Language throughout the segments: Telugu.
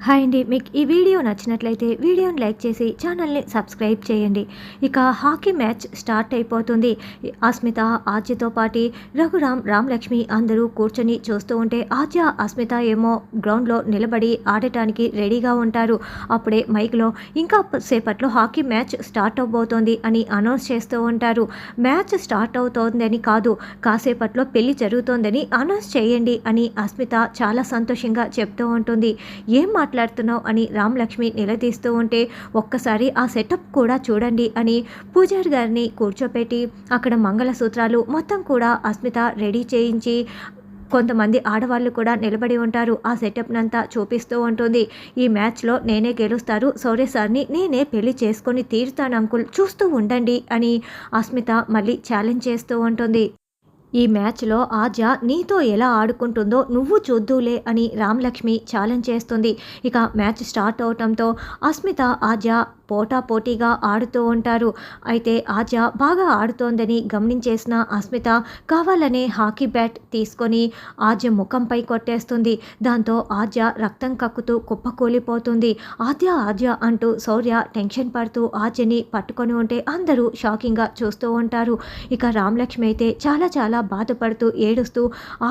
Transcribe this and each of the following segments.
హాయ్ అండి. మీకు ఈ వీడియో నచ్చినట్లయితే వీడియోని లైక్ చేసి ఛానల్ని సబ్స్క్రైబ్ చేయండి. ఇక హాకీ మ్యాచ్ స్టార్ట్ అయిపోతుంది. అస్మిత, ఆద్యతో పాటి రఘురామ్, రామలక్ష్మి అందరూ కూర్చొని చూస్తూ ఉంటే ఆద్య, అస్మిత ఏమో గ్రౌండ్లో నిలబడి ఆడటానికి రెడీగా ఉంటారు. అప్పుడే మైక్లో ఇంకా సేపట్లో హాకీ మ్యాచ్ స్టార్ట్ అవబోతోంది అని అనౌన్స్ చేస్తూ ఉంటారు. మ్యాచ్ స్టార్ట్ అవుతోందని కాదు, కాసేపట్లో పెళ్లి జరుగుతోందని అనౌన్స్ చేయండి అని అస్మిత చాలా సంతోషంగా చెప్తూ ఉంటుంది. ఏం మాట్లాడుతున్నావు అని రామలక్ష్మి నిలదీస్తూ ఉంటే, ఒక్కసారి ఆ సెటప్ కూడా చూడండి అని పూజారి గారిని కూర్చోపెట్టి అక్కడ మంగళసూత్రాలు మొత్తం కూడా అస్మిత రెడీ చేయించి కొంతమంది ఆడవాళ్ళు కూడా నిలబడి ఉంటారు. ఆ సెటప్నంతా చూపిస్తూ ఉంటుంది. ఈ మ్యాచ్లో నేనే గెలుస్తారు, శౌర్య సార్ని నేనే పెళ్లి చేసుకొని తీరుతాను అంకుల్, చూస్తూ ఉండండి అని అస్మిత మళ్ళీ ఛాలెంజ్ చేస్తూ ఉంటుంది. ఈ మ్యాచ్లో ఆద్య నీతో ఎలా ఆడుకుంటుందో నువ్వు చూద్దులే అని రామలక్ష్మి ఛాలెంజ్ చేస్తుంది. ఇక మ్యాచ్ స్టార్ట్ అవటంతో అస్మిత, ఆద్య పోటాపోటీగా ఆడుతూ ఉంటారు. అయితే ఆద్య బాగా ఆడుతోందని గమనించేసిన అస్మిత కావాలనే హాకీ బ్యాట్ తీసుకొని ఆద్య ముఖంపై కొట్టేస్తుంది. దాంతో ఆద్య రక్తం కక్కుతూ కుప్పకూలిపోతుంది. ఆద్య ఆద్య అంటూ శౌర్య టెన్షన్ పడుతూ ఆద్యని పట్టుకొని ఉంటే అందరూ షాకింగ్గా చూస్తూ ఉంటారు. ఇక రామలక్ష్మి అయితే చాలా చాలా బాధపడుతూ ఏడుస్తూ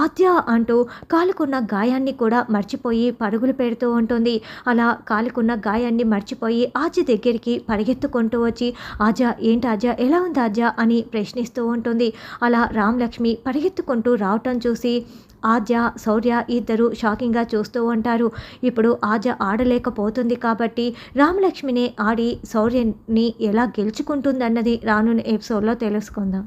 ఆద్య అంటూ కాలుకున్న గాయాన్ని కూడా మర్చిపోయి పరుగులు పెడుతూ ఉంటుంది. అలా కాలుకున్న గాయాన్ని మర్చిపోయి ఆద్య దగ్గరికి పరిగెత్తుకుంటూ వచ్చి ఆద్య, ఏంటి ఆద్య, ఎలా ఉంది ఆద్య అని ప్రశ్నిస్తూ ఉంటుంది. అలా రామలక్ష్మి పరిగెత్తుకుంటూ రావటం చూసి ఆద్య, శౌర్య ఇద్దరు షాకింగ్గా చూస్తూ ఉంటారు. ఇప్పుడు ఆద్య ఆడలేకపోతుంది కాబట్టి రామలక్ష్మినే ఆడి శౌర్యని ఎలా గెలుచుకుంటుందన్నది రానున్న ఎపిసోడ్లో తెలుసుకుందాం.